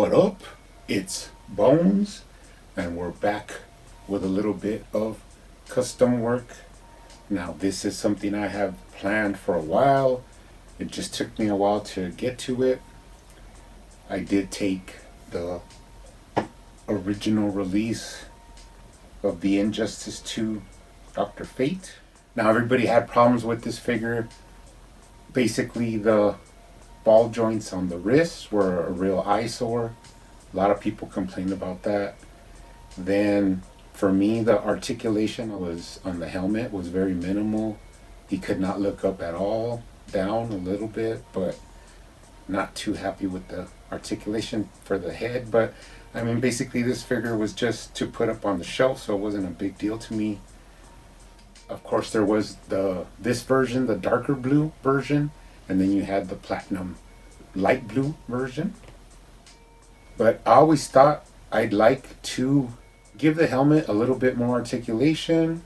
What up? It's Bones, and we're back with a little bit of custom work. Now, this is something I have planned for a while. It just took me a while to get to it. I did take the original release of the Injustice 2 Dr.Fate. Now, everybody had problems with this figure. Basically, the ball joints on the wrists were a real eyesore. A lot of people complained about that. Then for me, the articulation was on the helmet was very minimal. He could not look up at all, down a little bit, but not too happy with the articulation for the head. But I mean, basically this figure was just to put up on the shelf, so it wasn't a big deal to me. Of course, there was this version, the darker blue version, and then you had the platinum light blue version. But I always thought I'd like to give the helmet a little bit more articulation.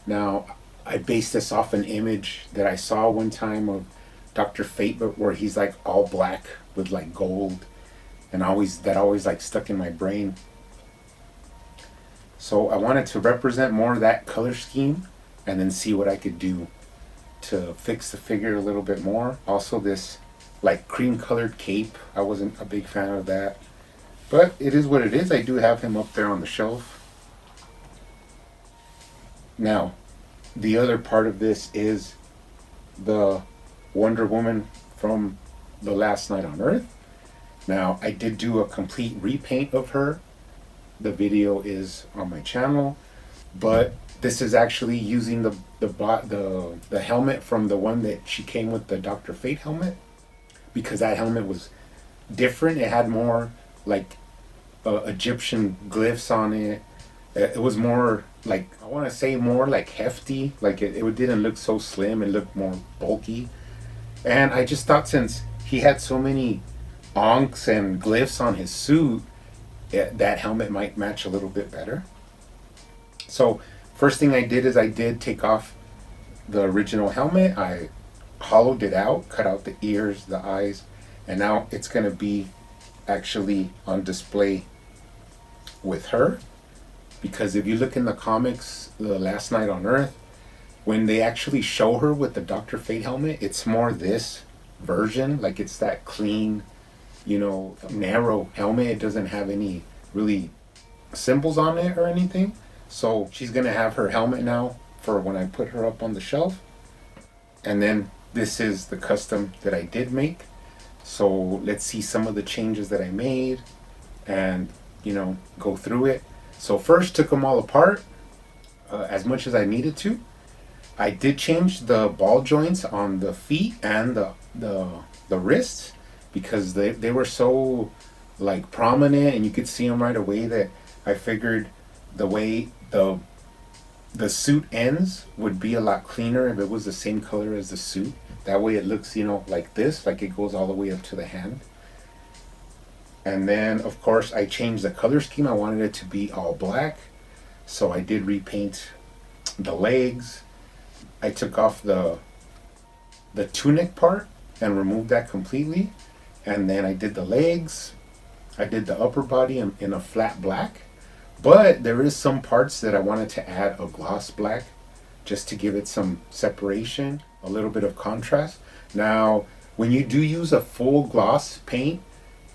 Now, I based this off an image that I saw one time of Dr. Fate, but where he's like all black with like gold, and that always like stuck in my brain. So I wanted to represent more of that color scheme and then see what I could do to fix the figure a little bit more. Also, this like cream colored cape, I wasn't a big fan of that, but it is what it is. I do have him up there on the shelf. Now, the other part of this is the Wonder Woman from the Last Night on Earth. Now, I did do a complete repaint of her. The video is on my channel, but this is actually using the helmet from the one that she came with, the Dr. Fate helmet, because that helmet was different. It had more like Egyptian glyphs on it. It was more like, I want to say more like hefty, like it didn't look so slim, it looked more bulky. And I just thought, since he had so many onks and glyphs on his suit, that helmet might match a little bit better. So first thing I did is I did take off the original helmet. I hollowed it out, cut out the ears, the eyes, and now it's going to be actually on display with her. Because if you look in the comics, The Last Night on Earth, when they actually show her with the Dr. Fate helmet, it's more this version. Like, it's that clean, narrow helmet. It doesn't have any really symbols on it or anything. So she's going to have her helmet now for when I put her up on the shelf. And then this is the custom that I did make. So let's see some of the changes that I made and, go through it. So first, took them all apart as much as I needed to. I did change the ball joints on the feet and the wrists, because they were so like prominent and you could see them right away, that I figured the way the suit ends would be a lot cleaner if it was the same color as the suit. That way it looks, like this, like it goes all the way up to the hand. And then, of course, I changed the color scheme. I wanted it to be all black, so I did repaint the legs. I took off the tunic part and removed that completely. And then I did the legs. I did the upper body in a flat black. But there is some parts that I wanted to add a gloss black, just to give it some separation, a little bit of contrast. Now, when you do use a full gloss paint,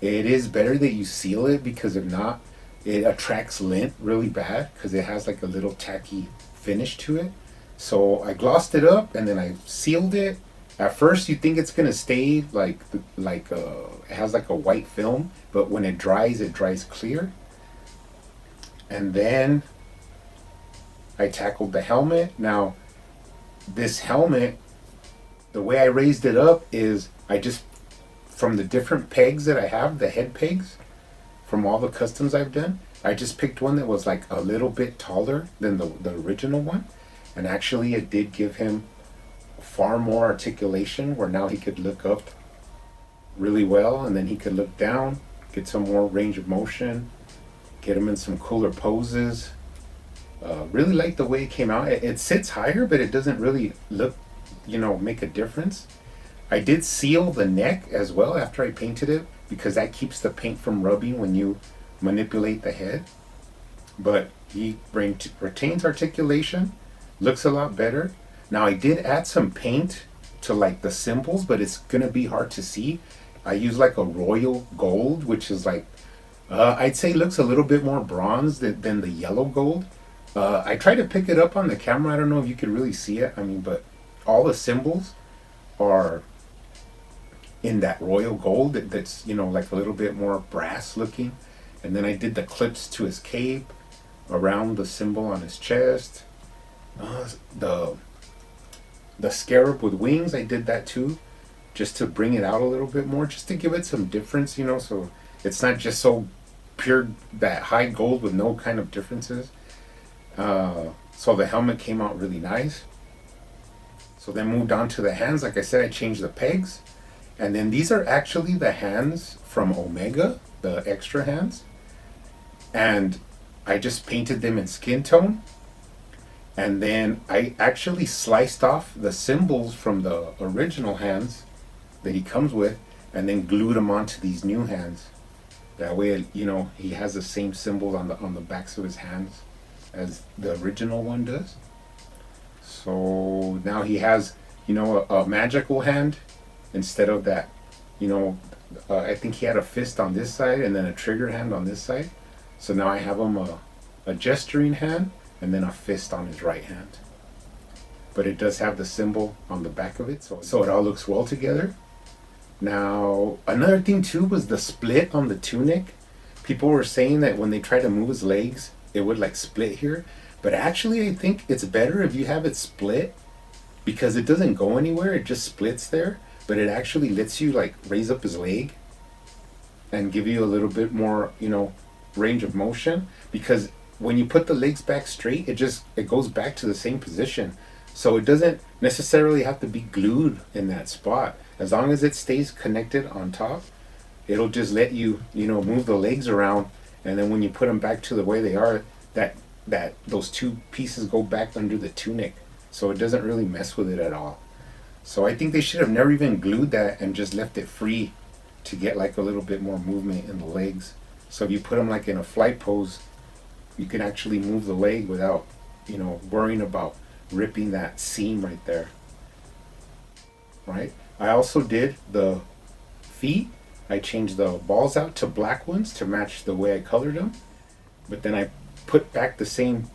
it is better that you seal it, because if not, it attracts lint really bad, because it has like a little tacky finish to it. So I glossed it up and then I sealed it. At first you think it's gonna stay like it has like a white film, but when it dries clear. And then I tackled the helmet. Now, this helmet, the way I raised it up is I just, from the different pegs that I have, the head pegs, from all the customs I've done, I just picked one that was like a little bit taller than the original one. And actually it did give him far more articulation, where now he could look up really well, and then he could look down, get some more range of motion, get him in some cooler poses. Really like the way it came out. It sits higher, but it doesn't really look, make a difference. I did seal the neck as well after I painted it, because that keeps the paint from rubbing when you manipulate the head. But he retains articulation, looks a lot better. Now I did add some paint to like the symbols, but it's gonna be hard to see. I use like a royal gold, which is like, I'd say looks a little bit more bronze than the yellow gold. I tried to pick it up on the camera. I don't know if you could really see it. I mean, but all the symbols are in that royal gold that's, like a little bit more brass looking. And then I did the clips to his cape, around the symbol on his chest. The scarab with wings, I did that too, just to bring it out a little bit more, just to give it some difference, so it's not just so pure that high gold with no kind of differences. So the helmet came out really nice. So then moved on to the hands. Like I said, I changed the pegs. And then these are actually the hands from Omega, the extra hands. And I just painted them in skin tone. And then I actually sliced off the symbols from the original hands that he comes with and then glued them onto these new hands. That way, he has the same symbols on the backs of his hands as the original one does. So now he has, a magical hand instead of that, I think he had a fist on this side and then a trigger hand on this side. So now I have him a gesturing hand and then a fist on his right hand. But it does have the symbol on the back of it, so it all looks well together. Now, another thing too was the split on the tunic. People were saying that when they try to move his legs, it would like split here. But actually, I think it's better if you have it split, because it doesn't go anywhere, it just splits there. But it actually lets you like raise up his leg and give you a little bit more, range of motion. Because when you put the legs back straight, it goes back to the same position. So it doesn't necessarily have to be glued in that spot. As long as it stays connected on top, it'll just let you, move the legs around. And then when you put them back to the way they are, that those two pieces go back under the tunic. So it doesn't really mess with it at all. So I think they should have never even glued that and just left it free to get like a little bit more movement in the legs. So if you put them like in a flight pose, you can actually move the leg without, worrying about ripping that seam right there. Right? I also did the feet. I changed the balls out to black ones to match the way I colored them. But then I put back the same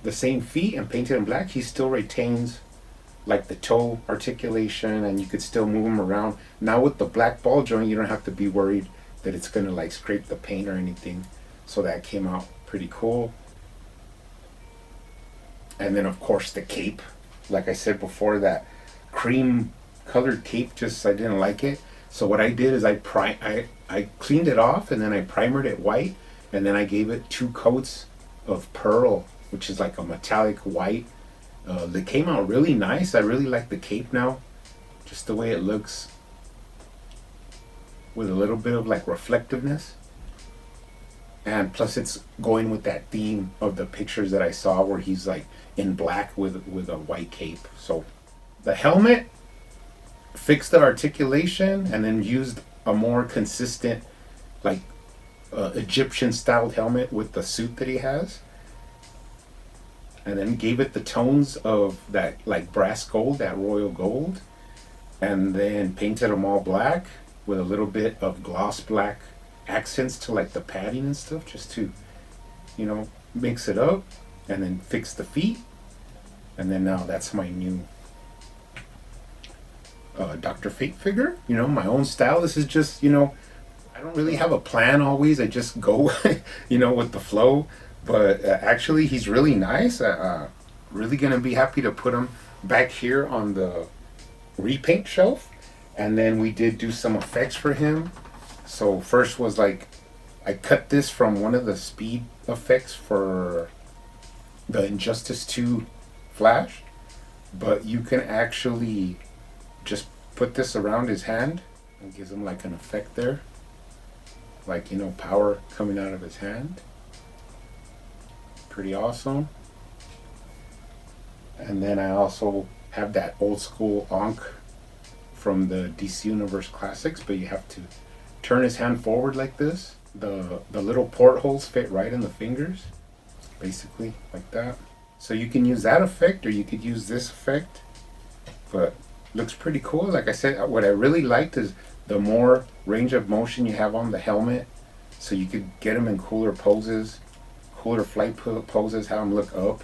feet and painted them black. He still retains like the toe articulation, and you could still move them around. Now with the black ball joint, you don't have to be worried that it's gonna like scrape the paint or anything. So that came out pretty cool. And then of course the cape, like I said before, that cream colored cape, I didn't like it. So what I did is I cleaned it off and then I primered it white, and then I gave it 2 coats of pearl, which is like a metallic white. They came out really nice. I really like the cape now, just the way it looks, with a little bit of like reflectiveness. And plus it's going with that theme of the pictures that I saw where he's like in black with a white cape. So the helmet fixed the articulation and then used a more consistent like Egyptian styled helmet with the suit that he has. And then gave it the tones of that like brass gold, that royal gold. And then painted them all black with a little bit of gloss black accents to like the padding and stuff, just to, mix it up. And then fix the feet. And then now that's my new Dr.Fate figure. My own style. This is just, I don't really have a plan always. I just go, with the flow. But actually, he's really nice. Really gonna be happy to put him back here on the repaint shelf. And then we did do some effects for him. So first was like, I cut this from one of the speed effects for the Injustice 2 Flash. But you can actually just put this around his hand and gives him like an effect there. Like, power coming out of his hand. Pretty awesome. And then I also have that old school Ankh from the DC Universe Classics, but you have to turn his hand forward like this, the little portholes fit right in the fingers, basically like that. So you can use that effect or you could use this effect, but looks pretty cool. Like I said, what I really liked is the more range of motion you have on the helmet, so you could get them in cooler poses, cooler flight poses, have them look up.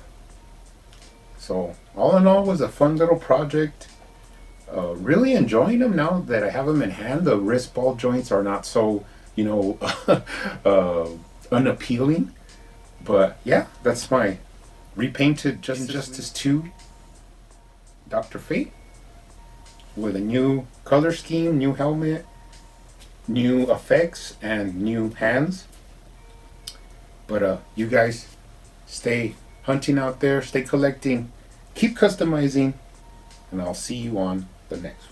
So all in all, was a fun little project. Really enjoying them now that I have them in hand. The wrist ball joints are not so, unappealing. But yeah, that's my repainted Justice 2 Dr. Fate with a new color scheme, new helmet, new effects, and new hands. But you guys stay hunting out there, stay collecting, keep customizing, and I'll see you on the next one.